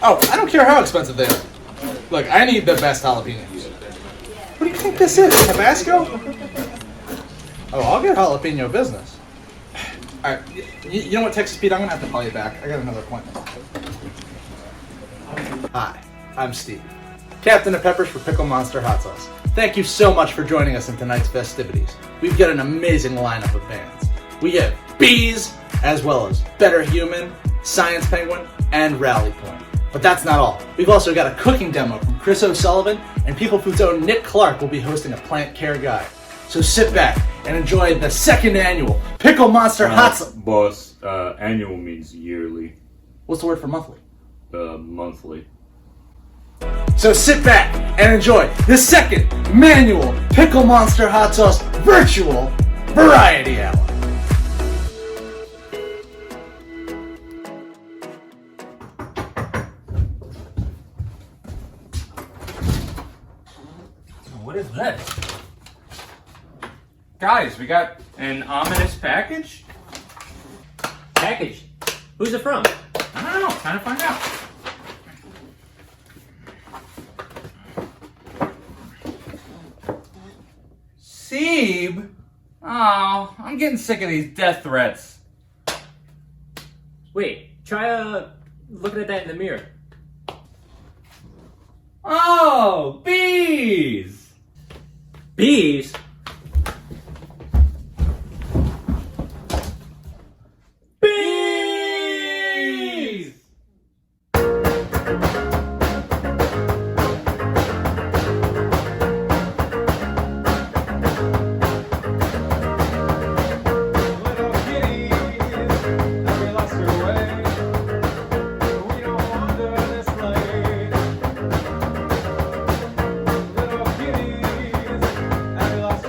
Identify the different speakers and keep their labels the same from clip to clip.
Speaker 1: Oh, I don't care how expensive they are. Look, I need the best jalapenos. What do you think this is? Tabasco? Oh, I'll get jalapeno business. Alright, you know what, Texas Pete? I'm gonna have to call you back. I got another appointment. Hi, I'm Steve, Captain of Peppers for Pickle Monster Hot Sauce. Thank you so much for joining us in tonight's festivities. We've got an amazing lineup of bands. We get Bees, as well as Better Human, Science Penguin, and Rally Point. But that's not all. We've also got a cooking demo from Chris O'Sullivan, and People Food's own Nick Clark will be hosting a plant care guide. So sit back and enjoy the second annual Pickle Monster Hot Sauce.
Speaker 2: Boss, annual means yearly.
Speaker 1: What's the word for monthly?
Speaker 2: Monthly.
Speaker 1: So sit back and enjoy the second manual Pickle Monster Hot Sauce virtual variety hour.
Speaker 2: What is this? Guys, we got an ominous package?
Speaker 3: Package? Who's it from?
Speaker 2: I don't know, trying to find out. Seeb? Oh, I'm getting sick of these death threats.
Speaker 3: Wait, try looking at that in the mirror.
Speaker 2: Oh, bees!
Speaker 3: Bees?
Speaker 2: Bees!
Speaker 4: Little kitties, have you lost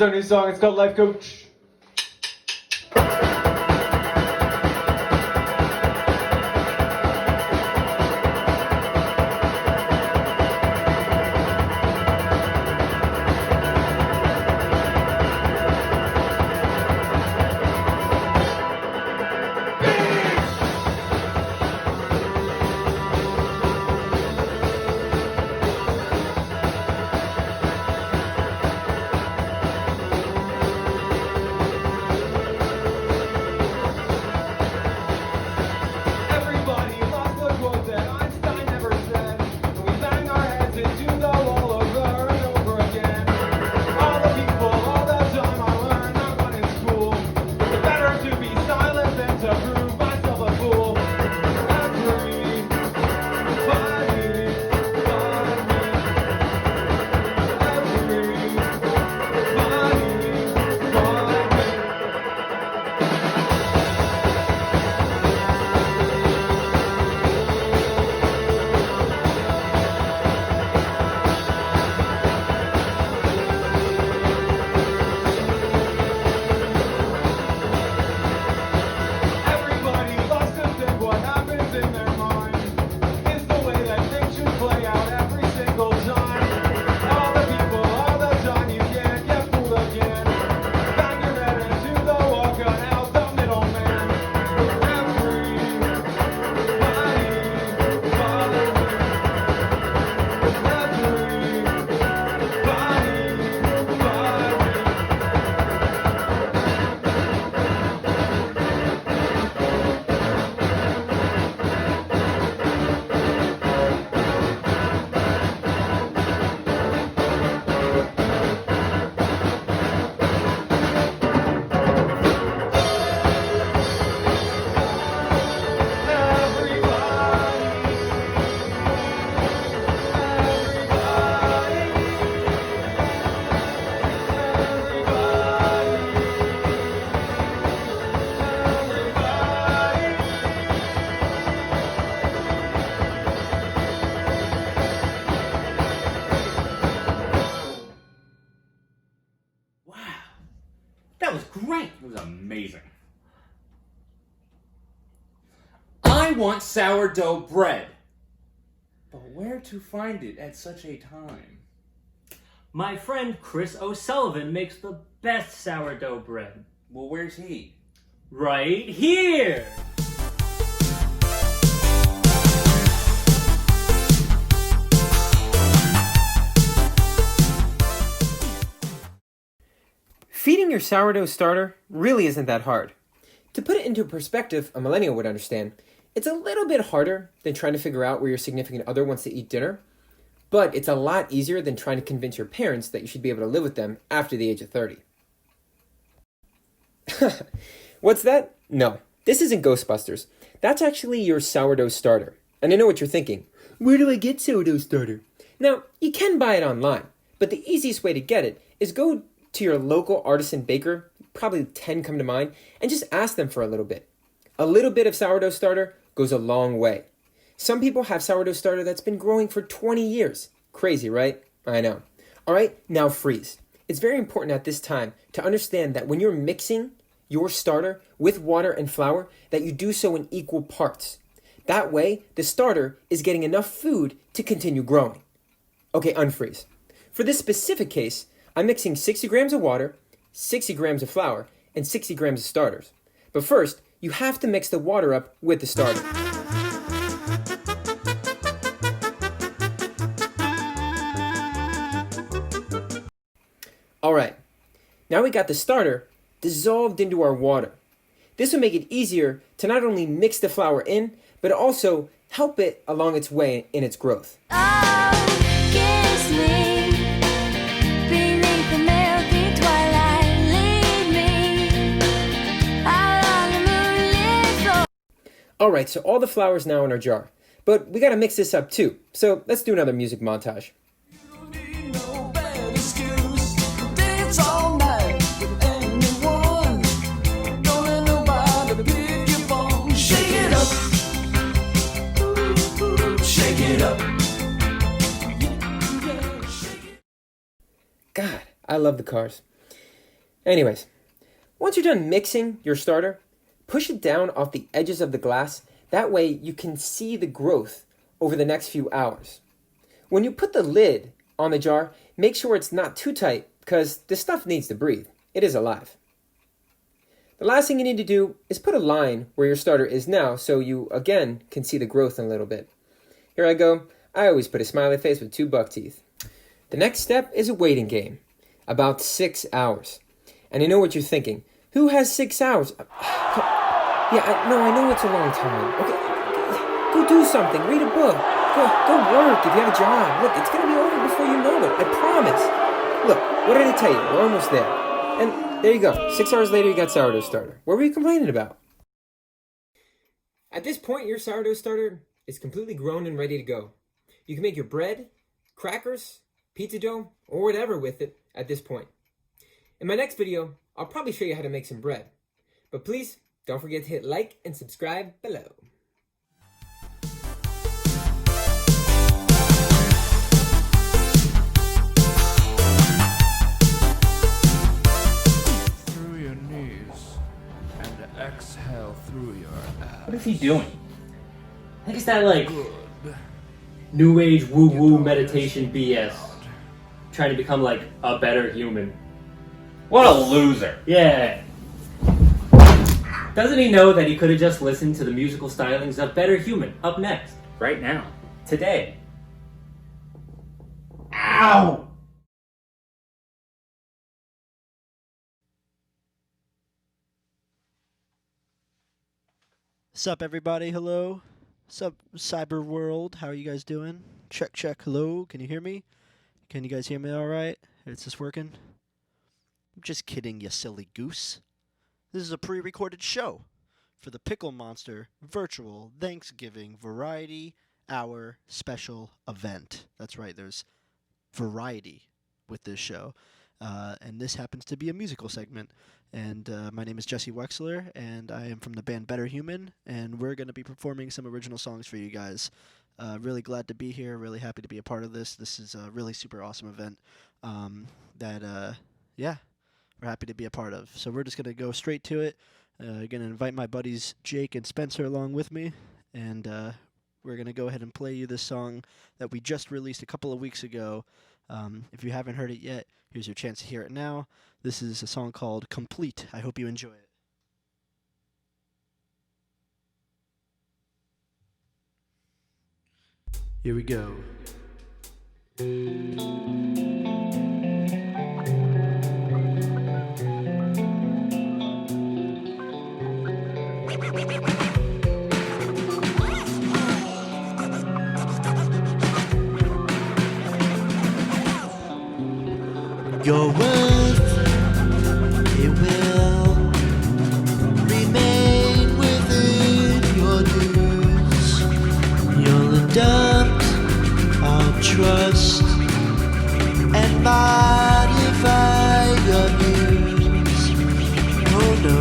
Speaker 4: a new song. It's called Life Coach.
Speaker 2: That was great.
Speaker 3: It was amazing.
Speaker 2: I want sourdough bread. But where to find it at such a time?
Speaker 3: My friend Chris O'Sullivan makes the best sourdough bread.
Speaker 2: Well, where's he?
Speaker 3: Right here!
Speaker 5: Feeding your sourdough starter really isn't that hard. To put it into perspective, a millennial would understand, it's a little bit harder than trying to figure out where your significant other wants to eat dinner, but it's a lot easier than trying to convince your parents that you should be able to live with them after the age of 30. What's that? No, this isn't Ghostbusters. That's actually your sourdough starter. And I know what you're thinking. Where do I get sourdough starter? Now, you can buy it online, but the easiest way to get it is go to your local artisan baker, probably 10 come to mind, and just ask them for a little bit. A little bit of sourdough starter goes a long way. Some people have sourdough starter that's been growing for 20 years. Crazy, right? I know. All right, now freeze. It's very important at this time to understand that when you're mixing your starter with water and flour, that you do so in equal parts. That way, the starter is getting enough food to continue growing. Okay, unfreeze. For this specific case, I'm mixing 60 grams of water, 60 grams of flour, and 60 grams of starters. But first, you have to mix the water up with the starter. Alright, now we got the starter dissolved into our water. This will make it easier to not only mix the flour in, but also help it along its way in its growth.
Speaker 6: Oh, kiss me beneath the milky twilight. Lead me out on the moonlit floor.
Speaker 5: Alright, so all the flour is now in our jar. But we gotta mix this up too. So let's do another music montage. God, I love the Cars. Anyways, once you're done mixing your starter, push it down off the edges of the glass. That way you can see the growth over the next few hours. When you put the lid on the jar, make sure it's not too tight because this stuff needs to breathe. It is alive. The last thing you need to do is put a line where your starter is now so you, again, can see the growth in a little bit. Here I go. I always put a smiley face with 2 buck teeth. The next step is a waiting game, about 6 hours. And I know what you're thinking. Who has 6 hours? Yeah, I know it's a long time. Okay, go do something. Read a book. Go work if you have a job. Look, it's going to be over before you know it. I promise. Look, what did I tell you? We're almost there. And there you go. 6 hours later, you got sourdough starter. What were you complaining about? At this point, your sourdough starter is completely grown and ready to go. You can make your bread, crackers, pizza dough, or whatever with it at this point. In my next video, I'll probably show you how to make some bread. But please, don't forget to hit like and subscribe below.
Speaker 4: Through your knees and exhale through your ass.
Speaker 2: What is he doing?
Speaker 3: I think it's that, like, new age woo-woo meditation BS. Trying to become, like, a better human.
Speaker 2: What a loser.
Speaker 3: Yeah. Doesn't he know that he could have just listened to the musical stylings of Better Human up next?
Speaker 2: Right now.
Speaker 3: Today.
Speaker 2: Ow!
Speaker 7: Sup, everybody? Hello. Sup, cyber world? How are you guys doing? Check, check. Hello. Can you hear me? Can you guys hear me all right? Is this working? I'm just kidding, you silly goose. This is a pre-recorded show for the Pickle Monster Virtual Thanksgiving Variety Hour Special Event. That's right, there's variety with this show. And this happens to be a musical segment. And my name is Jesse Wexler, and I am from the band Better Human, and we're going to be performing some original songs for you guys. Really glad to be here, really happy to be a part of this. This is a really super awesome event yeah, we're happy to be a part of. So we're just going to go straight to it. Going to invite my buddies Jake and Spencer along with me, and we're going to go ahead and play you this song that we just released a couple of weeks ago. If you haven't heard it yet, here's your chance to hear it now. This is a song called Complete. I hope you enjoy it. Here we go. Your worth, it will remain within your dues. You'll adopt our trust and modify your views. Oh no.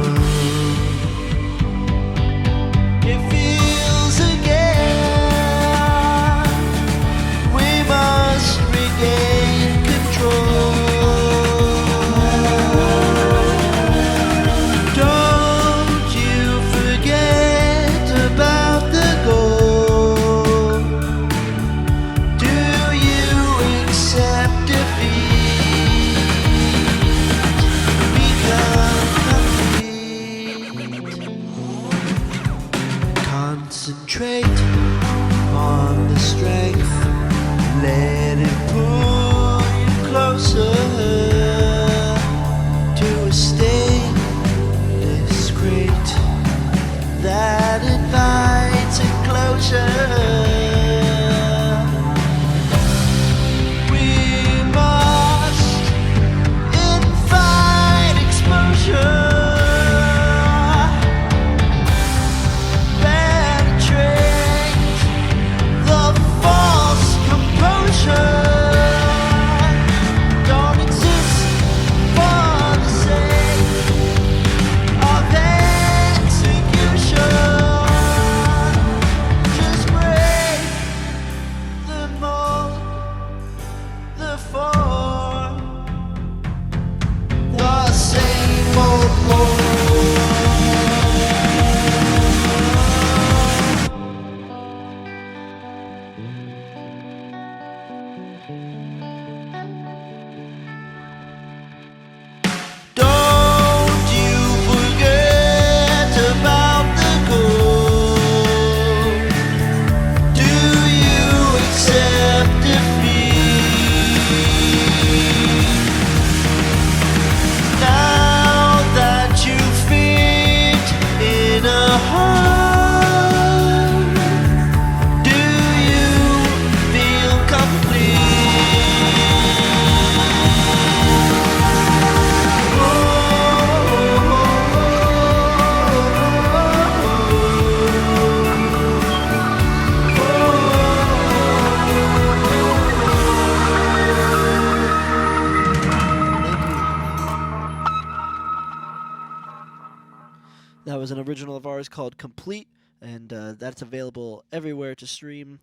Speaker 7: That was an original of ours called Complete, and that's available everywhere to stream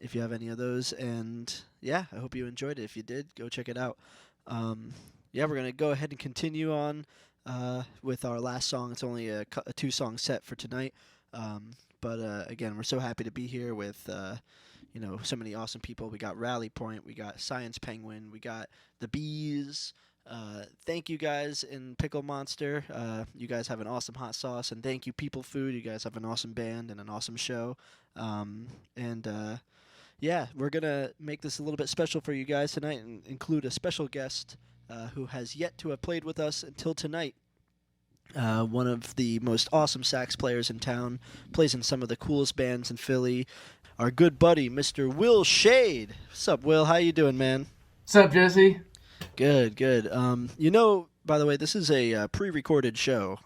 Speaker 7: if you have any of those. And yeah, I hope you enjoyed it. If you did, go check it out. Yeah, we're going to go ahead and continue on with our last song. It's only a 2-song set for tonight. But again, we're so happy to be here with so many awesome people. We got Rally Point, we got Science Penguin, we got the Bees. Thank you guys in Pickle Monster. You guys have an awesome hot sauce, and thank you People Food. You guys have an awesome band and an awesome show. Yeah, we're gonna make this a little bit special for you guys tonight and include a special guest who has yet to have played with us until tonight. One of the most awesome sax players in town, plays in some of the coolest bands in Philly. Our good buddy, Mr. Will Shade. What's up, Will? How you doing, man?
Speaker 8: What's up, Jesse?
Speaker 7: Good. By the way, this is a pre-recorded show.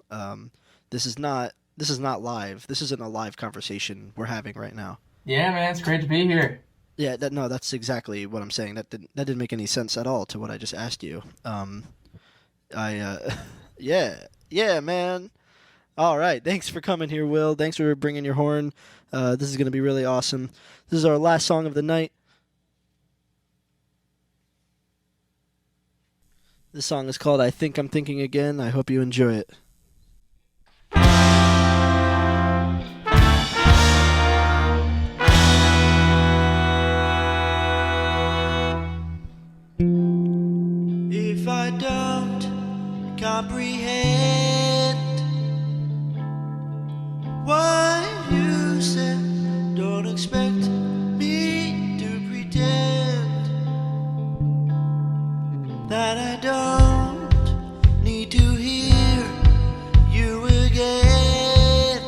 Speaker 7: This is not live. This isn't a live conversation we're having right now.
Speaker 8: Yeah, man, it's great to be here.
Speaker 7: Yeah, that's exactly what I'm saying. That didn't make any sense at all to what I just asked you. Yeah, man. All right, thanks for coming here, Will. Thanks for bringing your horn. This is gonna be really awesome. This is our last song of the night. This song is called I Think I'm Thinking Again. I hope you enjoy it. If I don't comprehend what you said, don't expect me to pretend that I don't need to hear you again,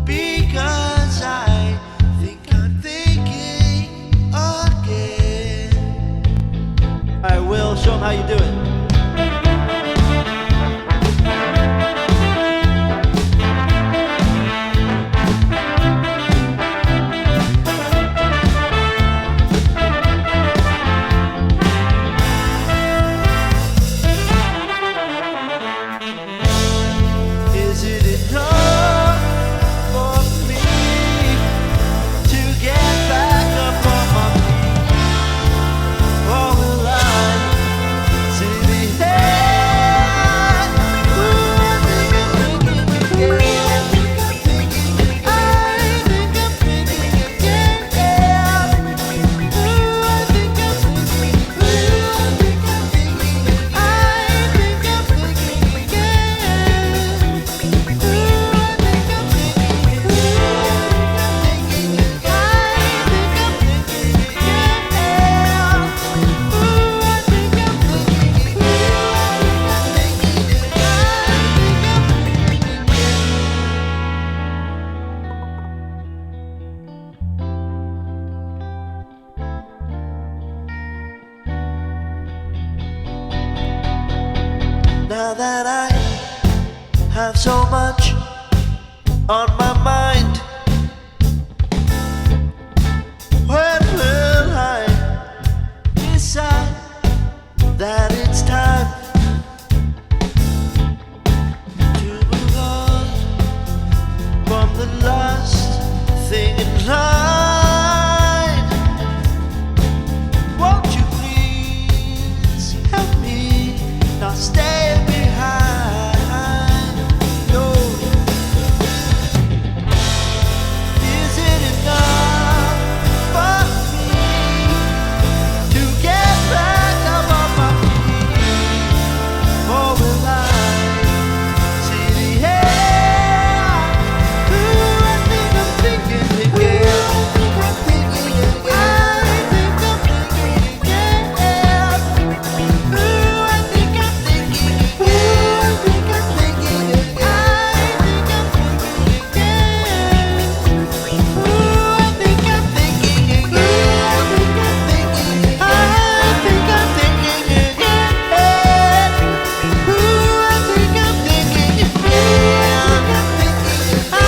Speaker 7: because I think I'm thinking again. I will show them how you do it. Is it enough for me to get back up on my feet, or will I sit here? Ooh, I think I'm thinking again. I think I'm thinking again. Ooh, I think I'm thinking. Ooh, I think I'm thinking again. I think I'm thinking again. Now that I have so much on my mind, when will I decide that it's time to move on from the last thing in line? Won't you please help me not stay behind? No. Is it enough for me to get back up on my feet, or will I see the air? Ooh, I think I'm thinking again. I think I'm thinking again. Ooh, I think I'm thinking again. I think I'm thinking again. Ooh, I think I'm thinking again. I think I'm thinking again. Ooh, I think I'm thinking again. I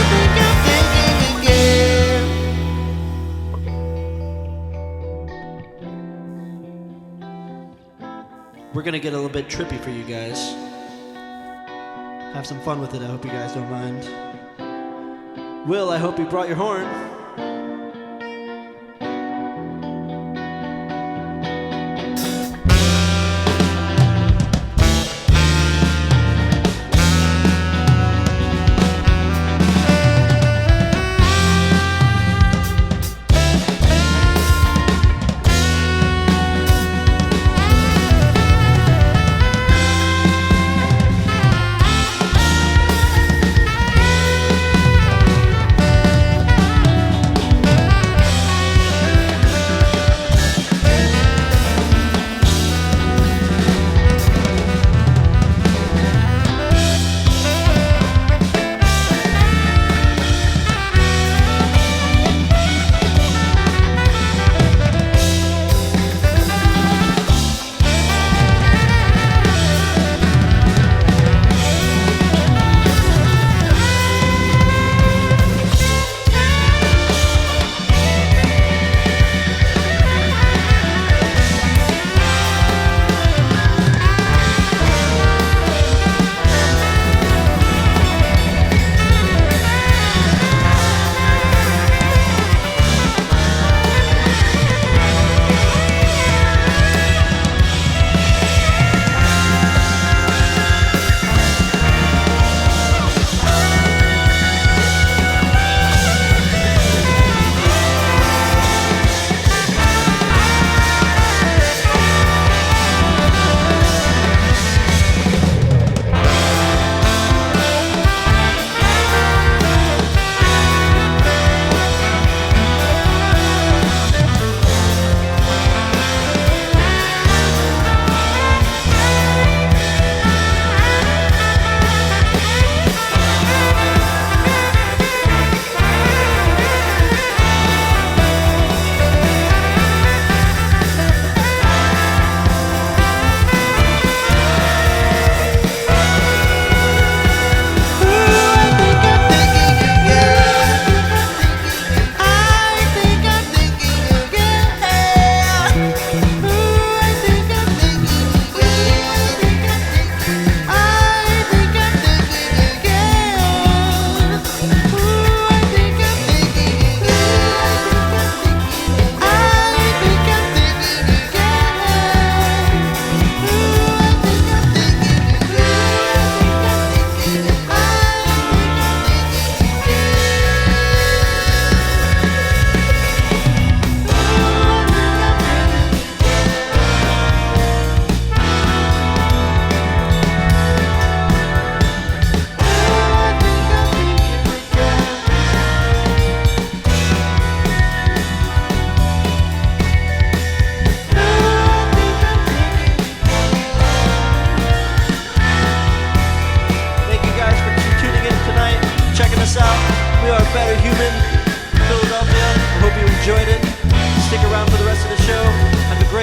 Speaker 7: think I'm thinking again. We're gonna get a little bit trippy for you guys. have some fun with it. I hope you guys don't mind. Will, I hope you brought your horn.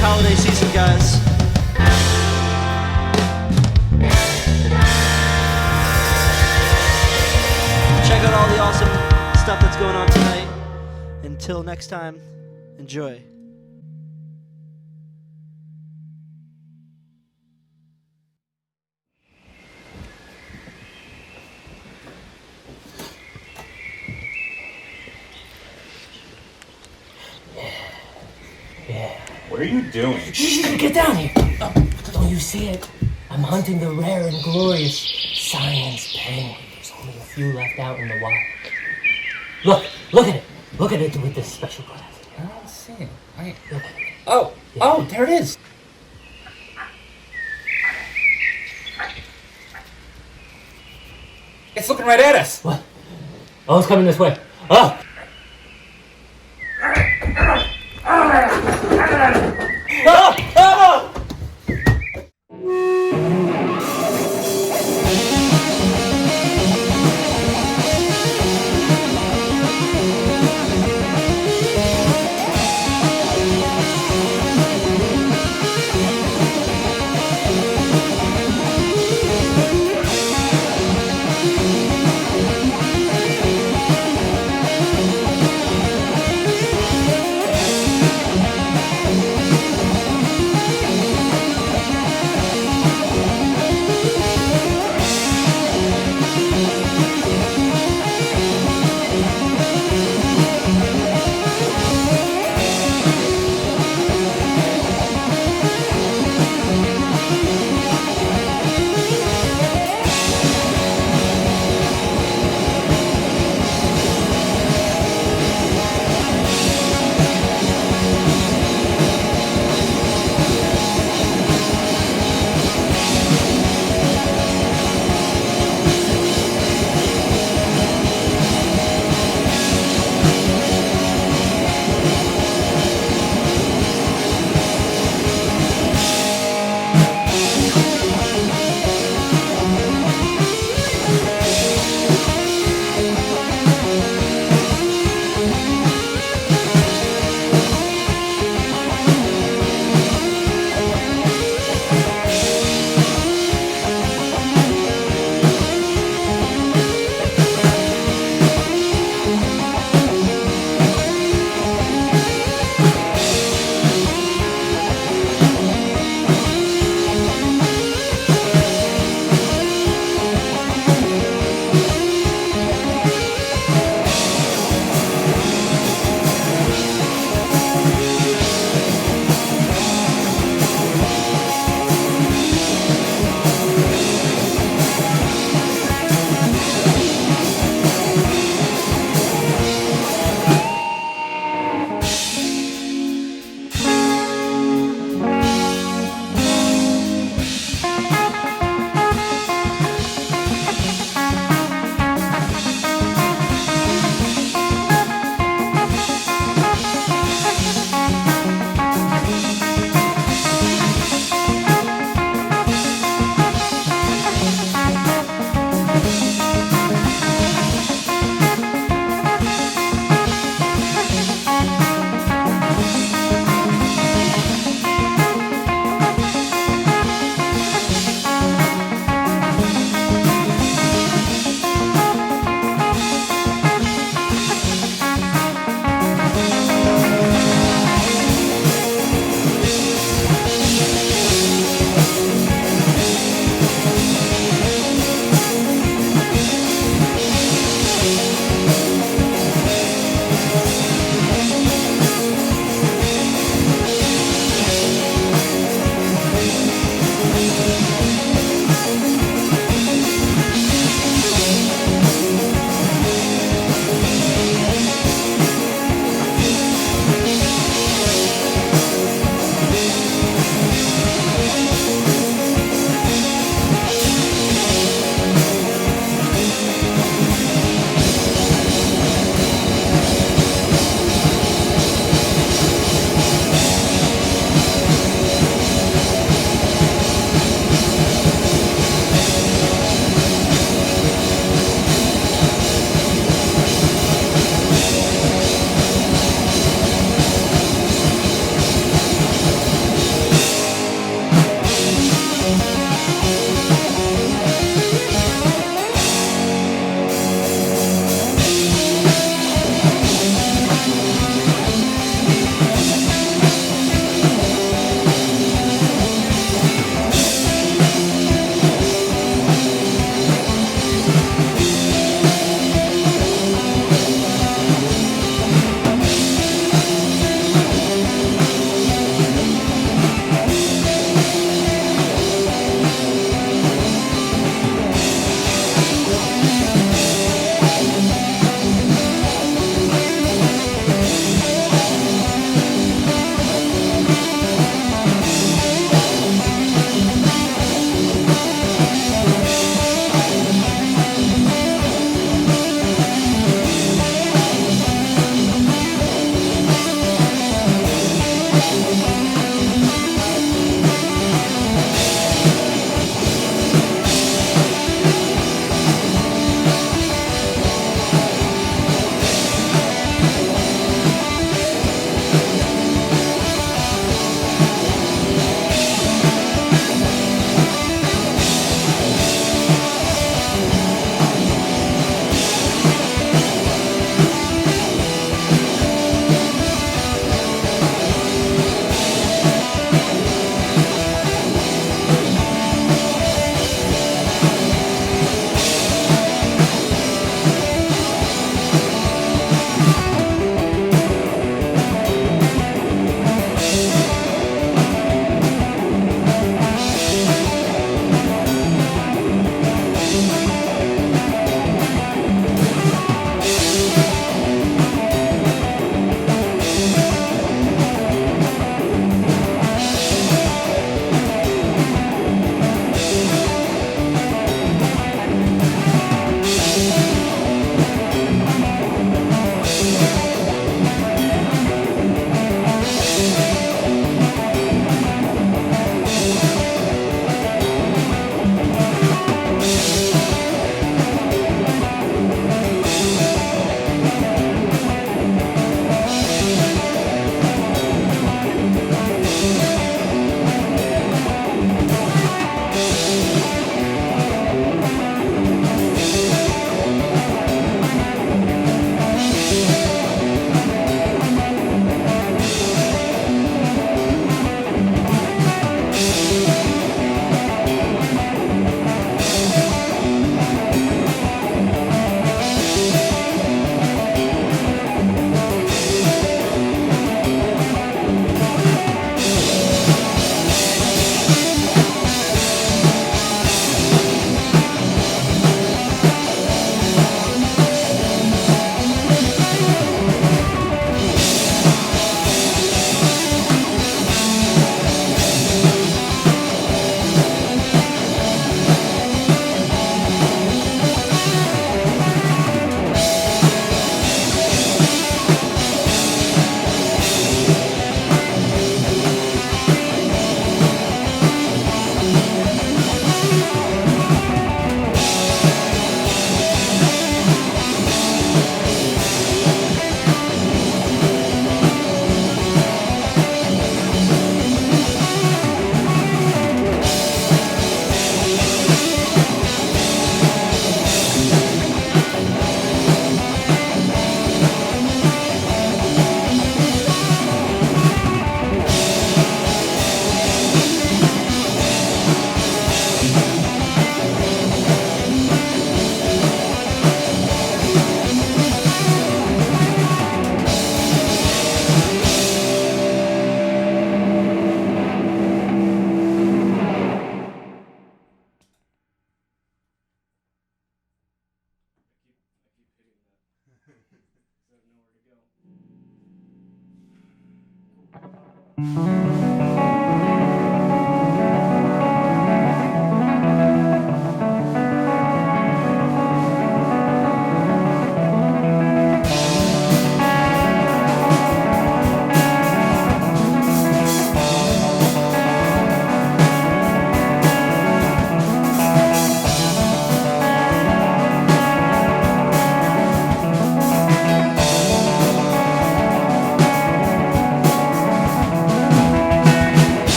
Speaker 7: holiday season, guys. Check out all the awesome stuff that's going on tonight. Until next time, enjoy.
Speaker 2: What are you doing?
Speaker 3: Get down here! Don't you see it? I'm hunting the rare and glorious science penguin. There's only a few left out in the wild. Look at it. Look at it with this special glass.
Speaker 2: I don't see it.
Speaker 3: Look at it.
Speaker 2: Oh, there it is. It's looking right at us.
Speaker 3: What? Oh, it's coming this way. Oh!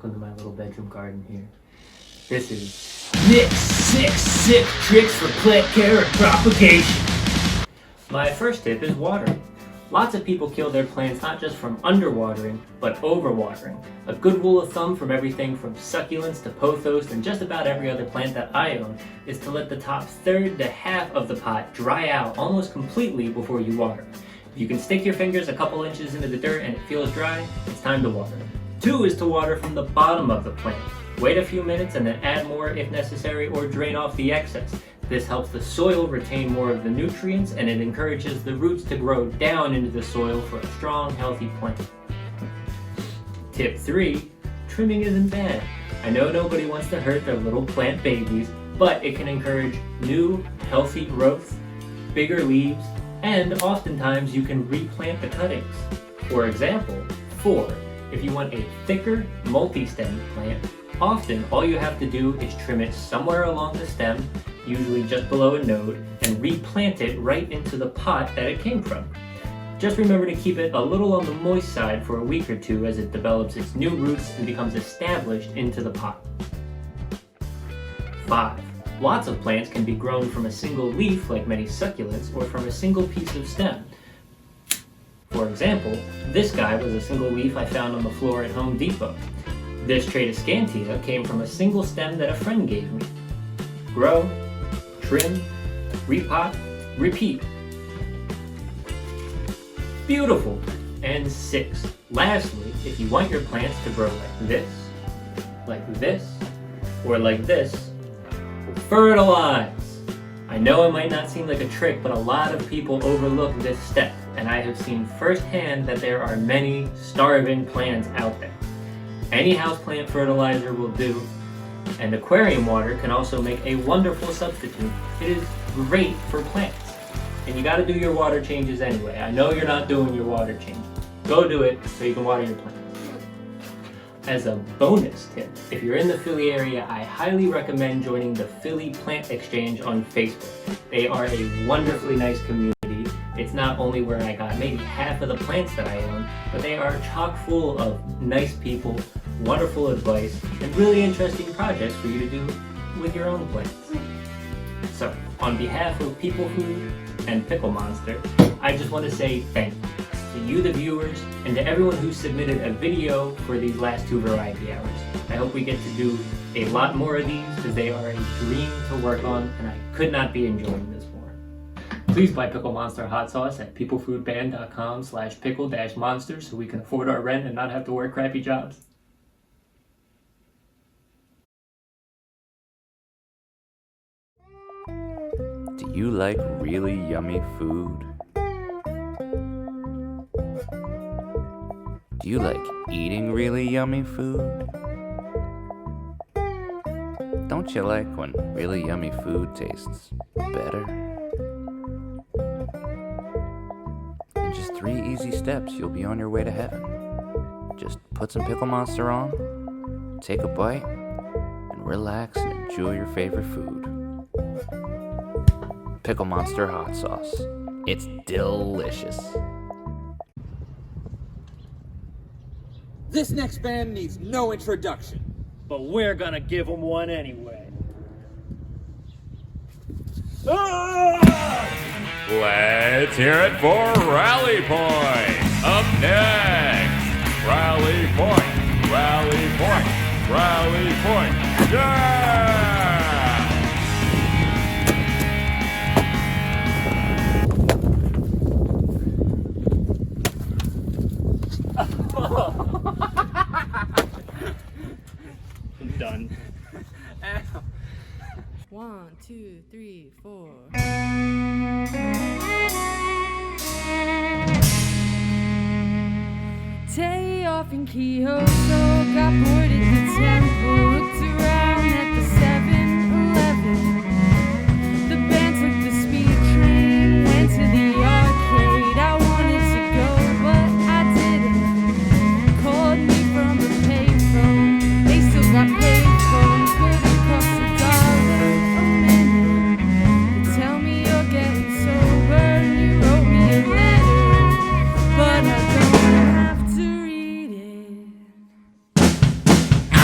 Speaker 3: welcome to my little bedroom garden here. This is Nick's 6 sick tricks for plant care and propagation. My first tip is watering. Lots of people kill their plants not just from underwatering, but overwatering. A good rule of thumb from everything from succulents to pothos and just about every other plant that I own is to let the top third to half of the pot dry out almost completely before you water. If you can stick your fingers a couple inches into the dirt and it feels dry, it's time to water. 2 is to water from the bottom of the plant. Wait a few minutes and then add more if necessary or drain off the excess. This helps the soil retain more of the nutrients and it encourages the roots to grow down into the soil for a strong, healthy plant. Tip 3, trimming isn't bad. I know nobody wants to hurt their little plant babies, but it can encourage new, healthy growth, bigger leaves, and oftentimes you can replant the cuttings. For example, 4, if you want a thicker, multi-stem plant, often all you have to do is trim it somewhere along the stem, usually just below a node, and replant it right into the pot that it came from. Just remember to keep it a little on the moist side for a week or 2 as it develops its new roots and becomes established into the pot. 5. Lots of plants can be grown from a single leaf like many succulents or from a single piece of stem. For example, this guy was a single leaf I found on the floor at Home Depot. This Tradescantia came from a single stem that a friend gave me. Grow, trim, repot, repeat. Beautiful! And 6. Lastly, if you want your plants to grow like this, or like this, fertilize! I know it might not seem like a trick, but a lot of people overlook this step, and I have seen firsthand that there are many starving plants out there. Any houseplant fertilizer will do, and aquarium water can also make a wonderful substitute. It is great for plants. And you gotta do your water changes anyway. I know you're not doing your water changes. Go do it so you can water your plants. As a bonus tip, if you're in the Philly area, I highly recommend joining the Philly Plant Exchange on Facebook. They are a wonderfully nice community. It's not only where I got maybe half of the plants that I own, but they are chock full of nice people, wonderful advice, and really interesting projects for you to do with your own plants. So, on behalf of People Food and Pickle Monster, I just want to say thank you to you, the viewers, and to everyone who submitted a video for these last 2 variety hours. I hope we get to do a lot more of these because they are a dream to work on, and I could not be enjoying this more. Please buy Pickle Monster hot sauce at peoplefoodband.com/pickle-monster so we can afford our rent and not have to work crappy jobs.
Speaker 9: Do you like really yummy food? Do you like eating really yummy food? Don't you like when really yummy food tastes better? In just 3 easy steps, you'll be on your way to heaven. Just put some Pickle Monster on, take a bite, and relax and enjoy your favorite food. Pickle Monster hot sauce. It's delicious.
Speaker 2: This next band needs no introduction, but we're gonna give them one anyway.
Speaker 4: Let's hear it for Rally Point. Up next, Rally Point, Rally Point, Rally Point. Yeah!
Speaker 2: I'm done.
Speaker 10: 1, 2, 3, 4. Day off in Kyoto, got bored at the temple, looked around at the 7-Eleven. The band took the speed train, went to the arcade. I wanted to go, but I didn't. Called me from a payphone, they still got payphones, but it costs $1 a minute. They tell me you're getting sober, and you wrote me a letter, but I don't have to read it. I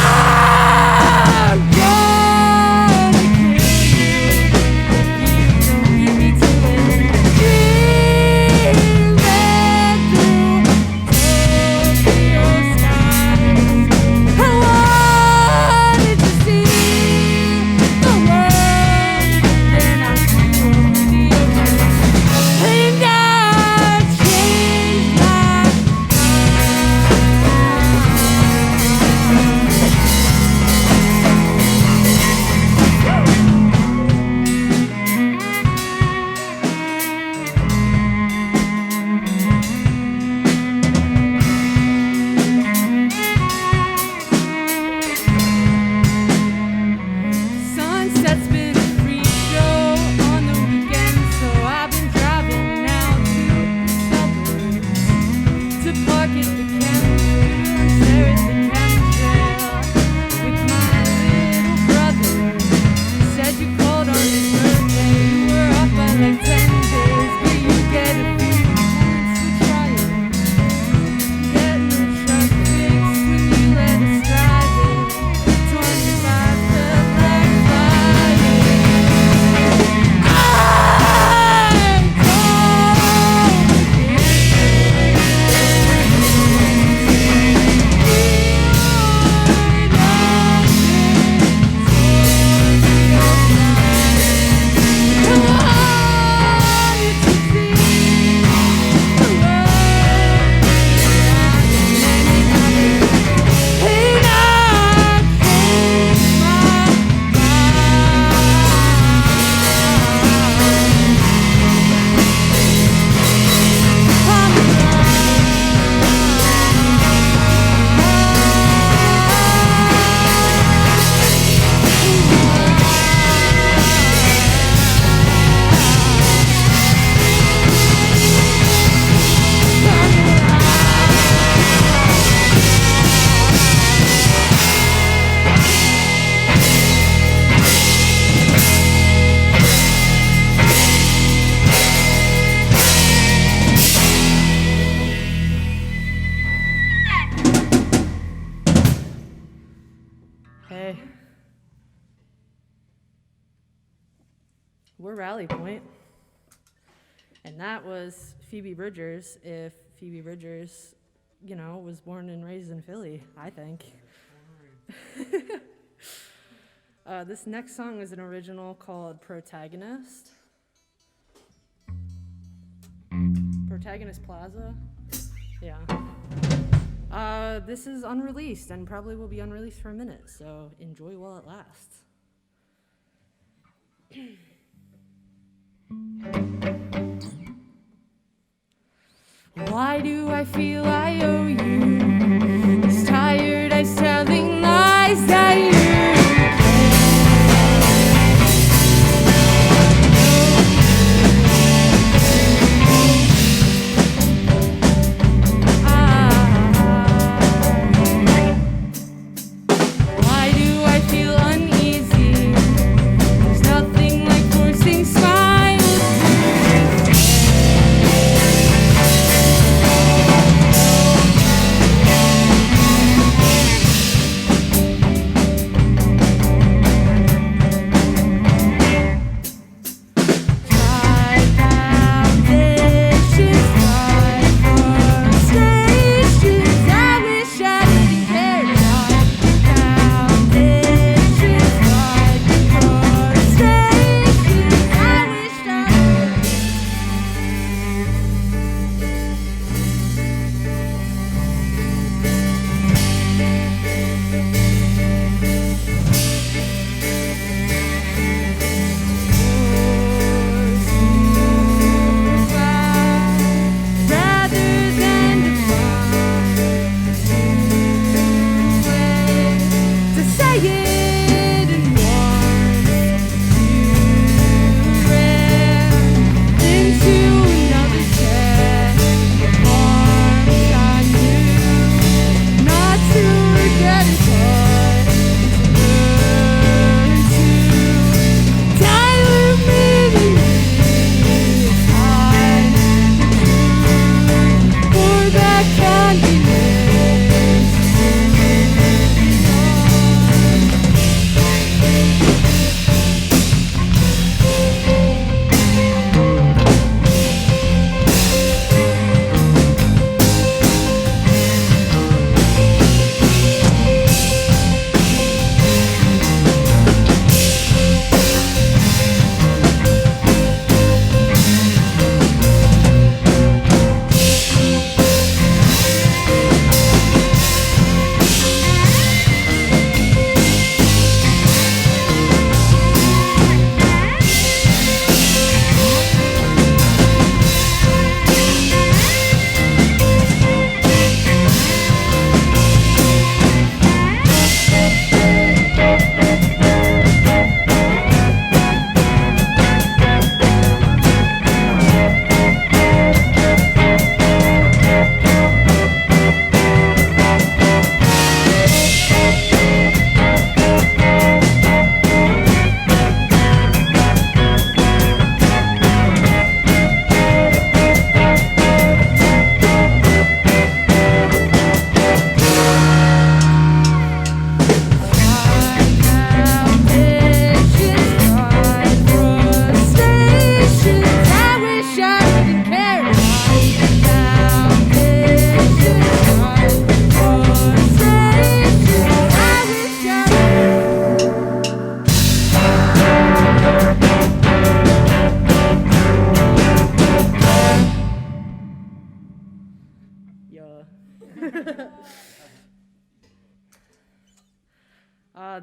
Speaker 10: we're Rally Point. And that was Phoebe Bridgers, if Phoebe Bridgers, you know, was born and raised in Philly, I think. This next song is an original called Protagonist. Protagonist Plaza? Yeah. This is unreleased and probably will be unreleased for a minute, so enjoy while it lasts. Why do I feel I owe you? This tired eyes telling lies that you Why do I feel uneasy? There's nothing like forcing smiles.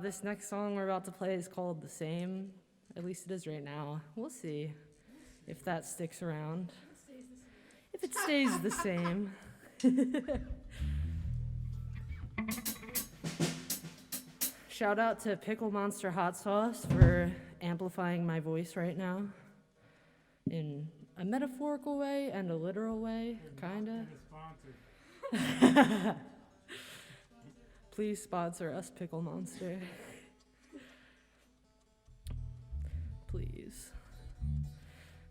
Speaker 10: This next song we're about to play is called The Same. At least it is right now. We'll see if that sticks around. If it stays the same. Shout out to Pickle Monster Hot Sauce for amplifying my voice right now in a metaphorical way and a literal way, kinda. Please sponsor us, Pickle Monster. Please.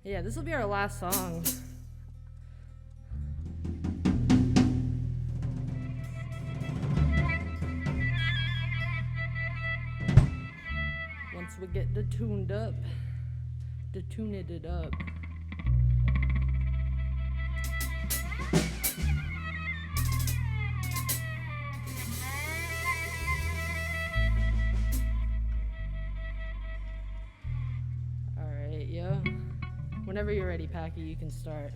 Speaker 10: Yeah, this will be our last song. Once we get the tuned up, to tune it up. Alright, yeah. Whenever you're ready, Packy, you can start.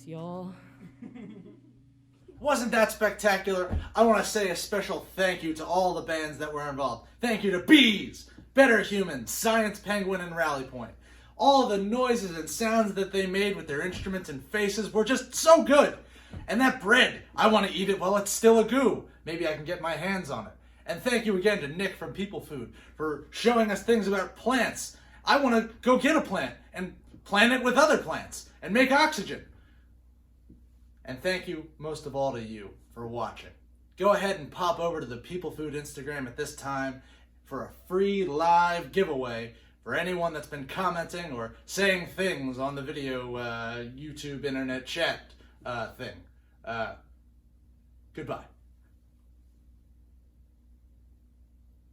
Speaker 10: Y'all.
Speaker 1: Wasn't that spectacular? I want to say a special thank you to all the bands that were involved. Thank you to Bees, Better Humans, Science Penguin, and Rally Point. All of the noises and sounds that they made with their instruments and faces were just so good. And that bread, I want to eat it while it's still a goo. Maybe I can get my hands on it. And thank you again to Nick from People Food for showing us things about plants. I want to go get a plant and plant it with other plants and make oxygen. And thank you most of all to you for watching. Go ahead and pop over to the People Food Instagram at this time for a free live giveaway for anyone that's been commenting or saying things on the video YouTube internet chat thing. Goodbye.